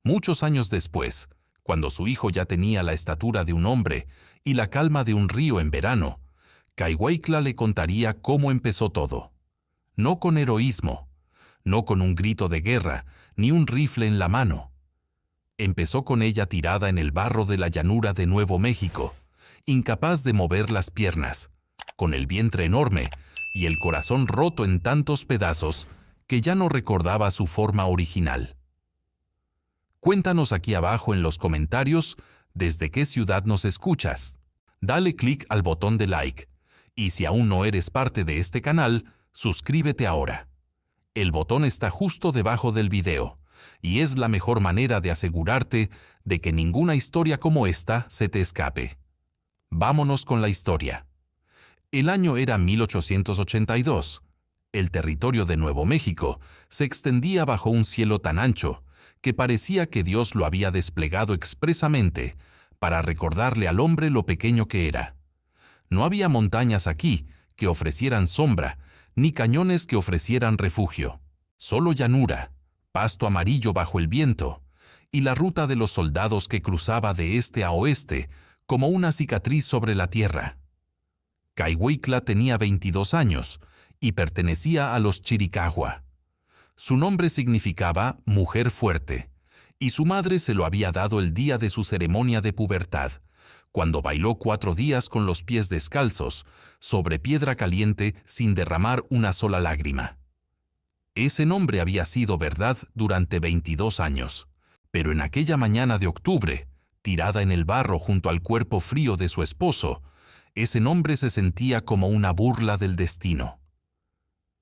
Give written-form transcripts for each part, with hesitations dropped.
Muchos años después, cuando su hijo ya tenía la estatura de un hombre y la calma de un río en verano, Kaihueitla le contaría cómo empezó todo. No con heroísmo, no con un grito de guerra, ni un rifle en la mano. Empezó con ella tirada en el barro de la llanura de Nuevo México, incapaz de mover las piernas, con el vientre enorme y el corazón roto en tantos pedazos que ya no recordaba su forma original. Cuéntanos aquí abajo en los comentarios desde qué ciudad nos escuchas. Dale clic al botón de like y si aún no eres parte de este canal, suscríbete ahora. El botón está justo debajo del video y es la mejor manera de asegurarte de que ninguna historia como esta se te escape. Vámonos con la historia. El año era 1882. El territorio de Nuevo México se extendía bajo un cielo tan ancho que parecía que Dios lo había desplegado expresamente para recordarle al hombre lo pequeño que era. No había montañas aquí que ofrecieran sombra, ni cañones que ofrecieran refugio. Solo llanura, pasto amarillo bajo el viento, y la ruta de los soldados que cruzaba de este a oeste como una cicatriz sobre la tierra. Kaihueitla tenía 22 años y pertenecía a los Chiricahua. Su nombre significaba mujer fuerte, y su madre se lo había dado el día de su ceremonia de pubertad, cuando bailó 4 días con los pies descalzos, sobre piedra caliente sin derramar una sola lágrima. Ese nombre había sido verdad durante 22 años, pero en aquella mañana de octubre, tirada en el barro junto al cuerpo frío de su esposo, ese nombre se sentía como una burla del destino.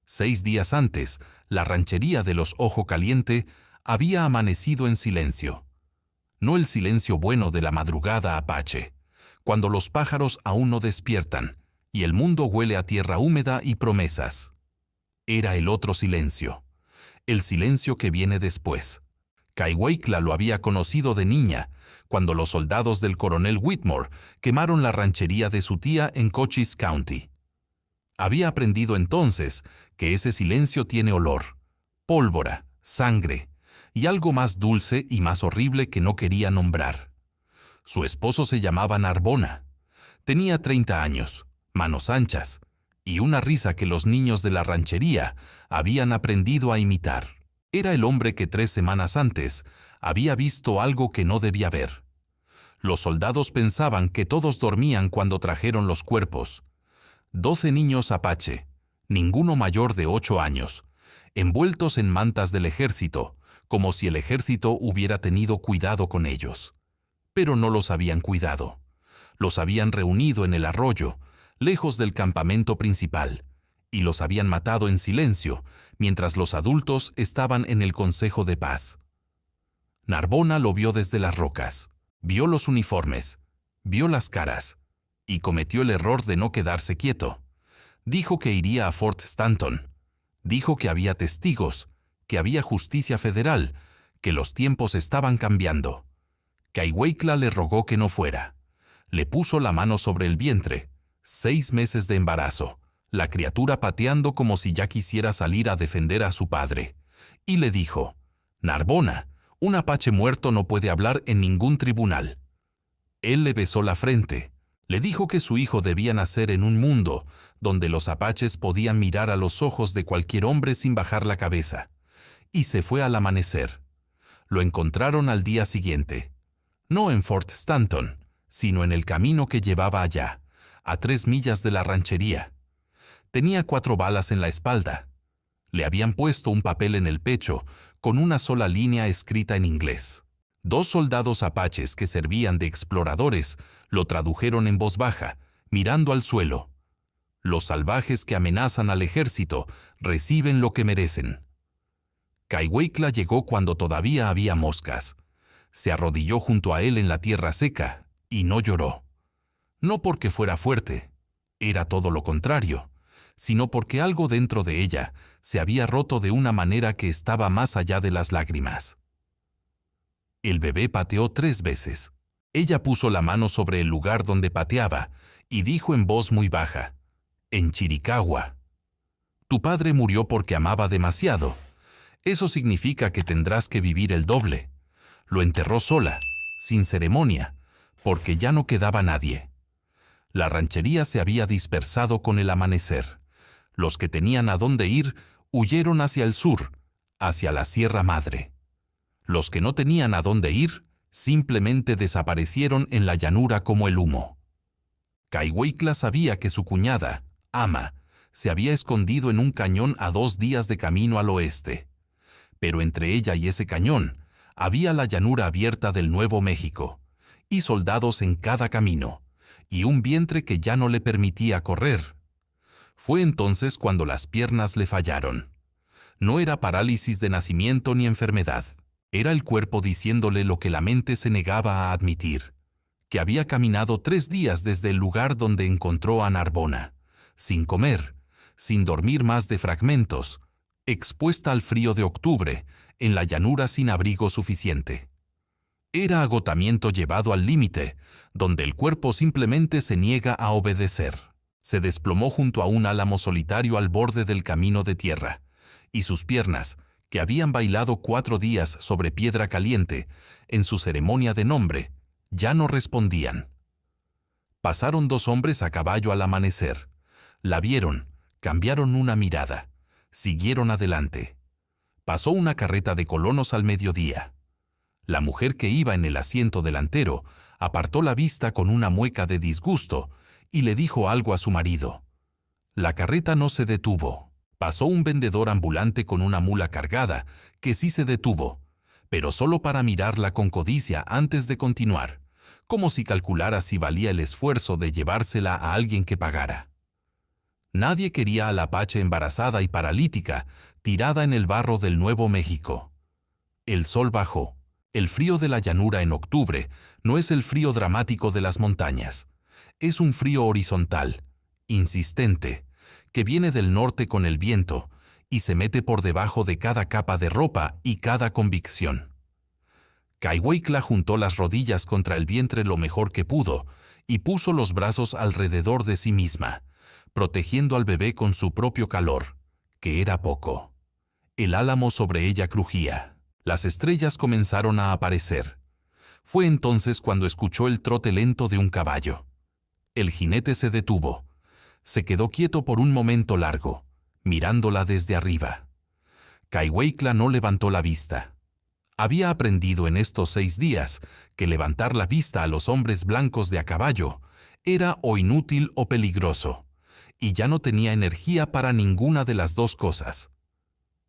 6 días antes, la ranchería de los Ojo Caliente había amanecido en silencio. No el silencio bueno de la madrugada apache, cuando los pájaros aún no despiertan y el mundo huele a tierra húmeda y promesas. Era el otro silencio, el silencio que viene después. Kaihueitla lo había conocido de niña, cuando los soldados del coronel Whitmore quemaron la ranchería de su tía en Cochise County. Había aprendido entonces que ese silencio tiene olor, pólvora, sangre y algo más dulce y más horrible que no quería nombrar. Su esposo se llamaba Narbona. Tenía 30 años, manos anchas y una risa que los niños de la ranchería habían aprendido a imitar. Era el hombre que 3 semanas antes había visto algo que no debía ver. Los soldados pensaban que todos dormían cuando trajeron los cuerpos. 12 niños apache, ninguno mayor de 8 años, envueltos en mantas del ejército, como si el ejército hubiera tenido cuidado con ellos. Pero no los habían cuidado. Los habían reunido en el arroyo, lejos del campamento principal, y los habían matado en silencio, mientras los adultos estaban en el consejo de paz. Narbona lo vio desde las rocas, vio los uniformes, vio las caras, y cometió el error de no quedarse quieto. Dijo que iría a Fort Stanton. Dijo que había testigos, que había justicia federal, que los tiempos estaban cambiando. Kaihueitla le rogó que no fuera. Le puso la mano sobre el vientre. 6 meses de embarazo, la criatura pateando como si ya quisiera salir a defender a su padre. Y le dijo: Narbona, un apache muerto no puede hablar en ningún tribunal. Él le besó la frente. Le dijo que su hijo debía nacer en un mundo donde los apaches podían mirar a los ojos de cualquier hombre sin bajar la cabeza. Y se fue al amanecer. Lo encontraron al día siguiente. No en Fort Stanton, sino en el camino que llevaba allá, a 3 millas de la ranchería. Tenía 4 balas en la espalda. Le habían puesto un papel en el pecho con una sola línea escrita en inglés. 2 soldados apaches que servían de exploradores lo tradujeron en voz baja, mirando al suelo. Los salvajes que amenazan al ejército reciben lo que merecen. Kaihueitla llegó cuando todavía había moscas. Se arrodilló junto a él en la tierra seca y no lloró. No porque fuera fuerte, era todo lo contrario, sino porque algo dentro de ella se había roto de una manera que estaba más allá de las lágrimas. El bebé pateó 3 veces. Ella puso la mano sobre el lugar donde pateaba y dijo en voz muy baja: «En Chiricahua. Tu padre murió porque amaba demasiado. Eso significa que tendrás que vivir el doble. Lo enterró sola, sin ceremonia, porque ya no quedaba nadie. La ranchería se había dispersado con el amanecer. Los que tenían a dónde ir huyeron hacia el sur, hacia la Sierra Madre. Los que no tenían a dónde ir simplemente desaparecieron en la llanura como el humo. Kaihueitla sabía que su cuñada, Ama, se había escondido en un cañón a 2 días de camino al oeste. Pero entre ella y ese cañón había la llanura abierta del Nuevo México, y soldados en cada camino, y un vientre que ya no le permitía correr. Fue entonces cuando las piernas le fallaron. No era parálisis de nacimiento ni enfermedad. Era el cuerpo diciéndole lo que la mente se negaba a admitir, que había caminado 3 días desde el lugar donde encontró a Narbona, sin comer, sin dormir más de fragmentos, expuesta al frío de octubre, en la llanura sin abrigo suficiente. Era agotamiento llevado al límite, donde el cuerpo simplemente se niega a obedecer. Se desplomó junto a un álamo solitario al borde del camino de tierra, y sus piernas, que habían bailado 4 días sobre piedra caliente, en su ceremonia de nombre, ya no respondían. Pasaron 2 hombres a caballo al amanecer. La vieron, cambiaron una mirada, siguieron adelante. Pasó una carreta de colonos al mediodía. La mujer que iba en el asiento delantero apartó la vista con una mueca de disgusto y le dijo algo a su marido. La carreta no se detuvo. Pasó un vendedor ambulante con una mula cargada, que sí se detuvo, pero solo para mirarla con codicia antes de continuar, como si calculara si valía el esfuerzo de llevársela a alguien que pagara. Nadie quería a la apache embarazada y paralítica, tirada en el barro del Nuevo México. El sol bajó. El frío de la llanura en octubre no es el frío dramático de las montañas. Es un frío horizontal, insistente, que viene del norte con el viento y se mete por debajo de cada capa de ropa y cada convicción. Kaihueitla juntó las rodillas contra el vientre lo mejor que pudo y puso los brazos alrededor de sí misma, protegiendo al bebé con su propio calor, que era poco. El álamo sobre ella crujía. Las estrellas comenzaron a aparecer. Fue entonces cuando escuchó el trote lento de un caballo. El jinete se detuvo. Se quedó quieto por un momento largo, mirándola desde arriba. Kaihueitla no levantó la vista. Había aprendido en estos 6 días que levantar la vista a los hombres blancos de a caballo era o inútil o peligroso, y ya no tenía energía para ninguna de las 2 cosas.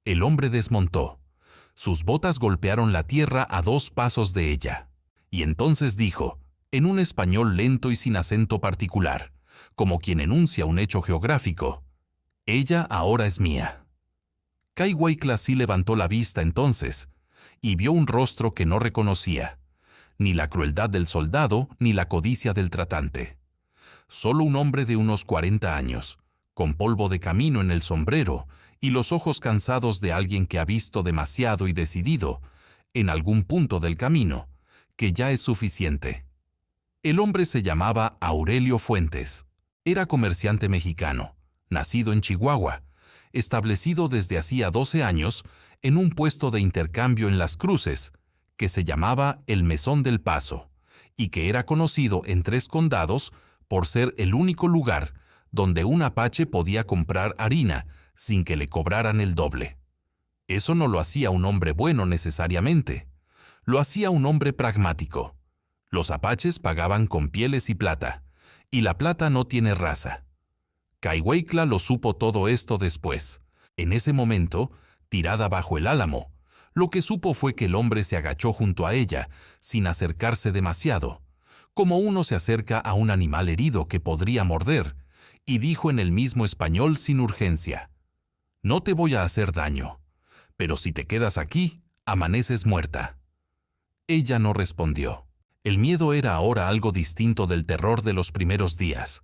El hombre desmontó. Sus botas golpearon la tierra a 2 pasos de ella. Y entonces dijo, en un español lento y sin acento particular, como quien enuncia un hecho geográfico, «Ella ahora es mía». Kaihueitla sí levantó la vista entonces, y vio un rostro que no reconocía, ni la crueldad del soldado ni la codicia del tratante. Solo un hombre de unos 40 años, con polvo de camino en el sombrero y los ojos cansados de alguien que ha visto demasiado y decidido, en algún punto del camino, que ya es suficiente. El hombre se llamaba Aurelio Fuentes. Era comerciante mexicano, nacido en Chihuahua, establecido desde hacía 12 años en un puesto de intercambio en Las Cruces, que se llamaba el Mesón del Paso, y que era conocido en 3 condados por ser el único lugar donde un apache podía comprar harina sin que le cobraran el doble. Eso no lo hacía un hombre bueno necesariamente. Lo hacía un hombre pragmático. Los apaches pagaban con pieles y plata, y la plata no tiene raza. Kaihueitla lo supo todo esto después. En ese momento, tirada bajo el álamo, lo que supo fue que el hombre se agachó junto a ella, sin acercarse demasiado, como uno se acerca a un animal herido que podría morder, y dijo en el mismo español sin urgencia, «No te voy a hacer daño, pero si te quedas aquí, amaneces muerta». Ella no respondió. El miedo era ahora algo distinto del terror de los primeros días.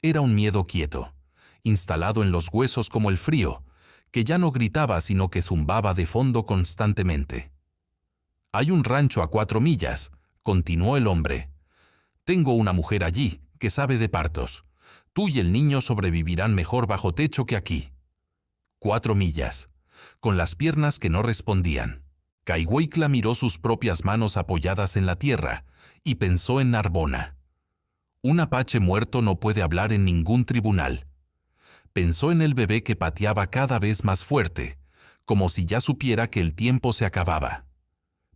Era un miedo quieto, instalado en los huesos como el frío, que ya no gritaba sino que zumbaba de fondo constantemente. «Hay un rancho a 4 millas», continuó el hombre. «Tengo una mujer allí que sabe de partos. Tú y el niño sobrevivirán mejor bajo techo que aquí». 4 millas, con las piernas que no respondían. Caigüeycla miró sus propias manos apoyadas en la tierra y pensó en Narbona. Un apache muerto no puede hablar en ningún tribunal. Pensó en el bebé que pateaba cada vez más fuerte, como si ya supiera que el tiempo se acababa.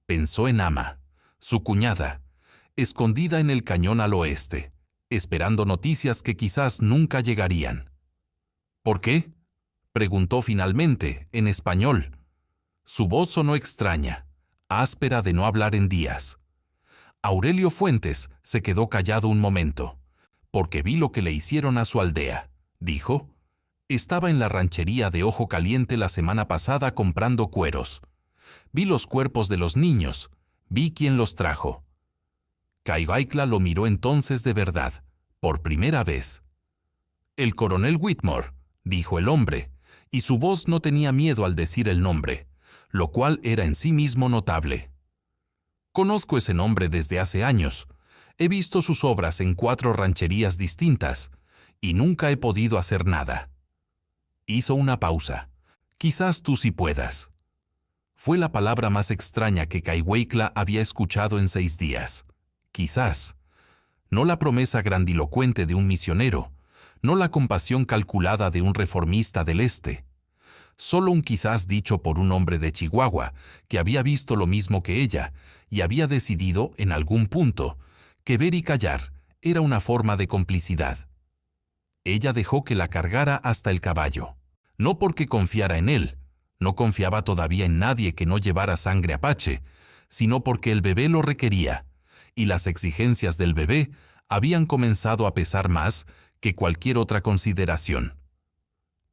Pensó en Ama, su cuñada, escondida en el cañón al oeste, esperando noticias que quizás nunca llegarían. ¿Por qué?, preguntó finalmente, en español. Su voz sonó extraña, áspera de no hablar en días. Aurelio Fuentes se quedó callado un momento. «Porque vi lo que le hicieron a su aldea», dijo. «Estaba en la ranchería de Ojo Caliente la semana pasada comprando cueros. Vi los cuerpos de los niños, vi quién los trajo». Caigüeycla lo miró entonces de verdad, por primera vez. «El coronel Whitmore», dijo el hombre, y su voz no tenía miedo al decir el nombre, lo cual era en sí mismo notable. «Conozco ese nombre desde hace años. He visto sus obras en 4 rancherías distintas, y nunca he podido hacer nada». Hizo una pausa. «Quizás tú sí puedas». Fue la palabra más extraña que Caigüeycla había escuchado en 6 días. Quizás. No la promesa grandilocuente de un misionero, no la compasión calculada de un reformista del este. Solo un quizás dicho por un hombre de Chihuahua que había visto lo mismo que ella y había decidido, en algún punto, que ver y callar era una forma de complicidad. Ella dejó que la cargara hasta el caballo. No porque confiara en él, no confiaba todavía en nadie que no llevara sangre apache, sino porque el bebé lo requería, y las exigencias del bebé habían comenzado a pesar más que cualquier otra consideración.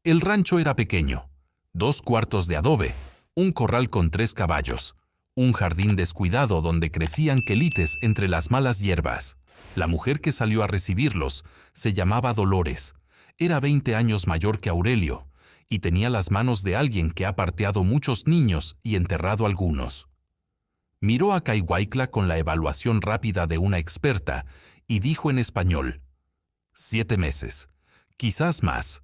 El rancho era pequeño, 2 cuartos de adobe, un corral con 3 caballos, un jardín descuidado donde crecían quelites entre las malas hierbas. La mujer que salió a recibirlos se llamaba Dolores, era 20 años mayor que Aurelio, y tenía las manos de alguien que ha parteado muchos niños y enterrado algunos. Miró a Caigüeycla con la evaluación rápida de una experta y dijo en español: 7 meses, quizás más.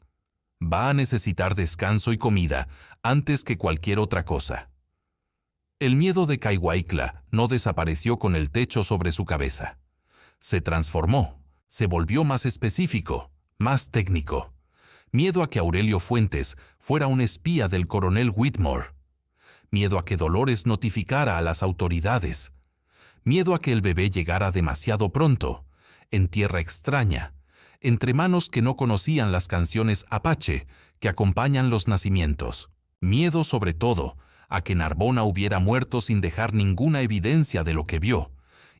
Va a necesitar descanso y comida antes que cualquier otra cosa. El miedo de Caigüeycla no desapareció con el techo sobre su cabeza. Se transformó, se volvió más específico, más técnico. Miedo a que Aurelio Fuentes fuera un espía del coronel Whitmore. Miedo a que Dolores notificara a las autoridades. Miedo a que el bebé llegara demasiado pronto, en tierra extraña, entre manos que no conocían las canciones apache que acompañan los nacimientos. Miedo sobre todo a que Narbona hubiera muerto sin dejar ninguna evidencia de lo que vio,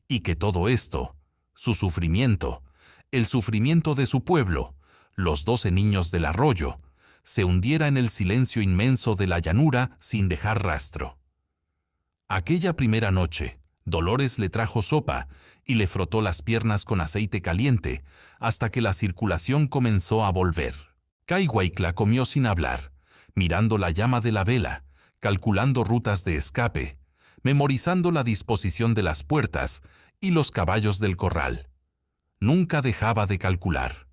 y que todo esto, su sufrimiento, el sufrimiento de su pueblo, los 12 niños del arroyo, se hundiera en el silencio inmenso de la llanura sin dejar rastro. Aquella primera noche, Dolores le trajo sopa y le frotó las piernas con aceite caliente hasta que la circulación comenzó a volver. Caigüeycla comió sin hablar, mirando la llama de la vela, calculando rutas de escape, memorizando la disposición de las puertas y los caballos del corral. Nunca dejaba de calcular.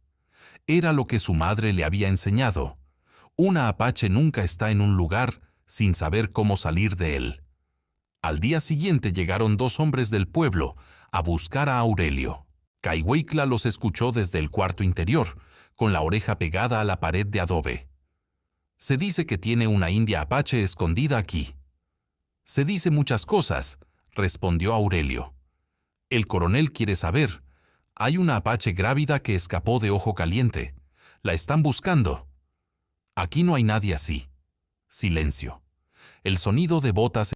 Era lo que su madre le había enseñado. Una apache nunca está en un lugar sin saber cómo salir de él. Al día siguiente llegaron 2 hombres del pueblo a buscar a Aurelio. Caigüeycla los escuchó desde el cuarto interior, con la oreja pegada a la pared de adobe. «Se dice que tiene una india apache escondida aquí». «Se dice muchas cosas», respondió Aurelio. «El coronel quiere saber. Hay una apache grávida que escapó de Ojo Caliente. La están buscando». «Aquí no hay nadie así». Silencio. El sonido de botas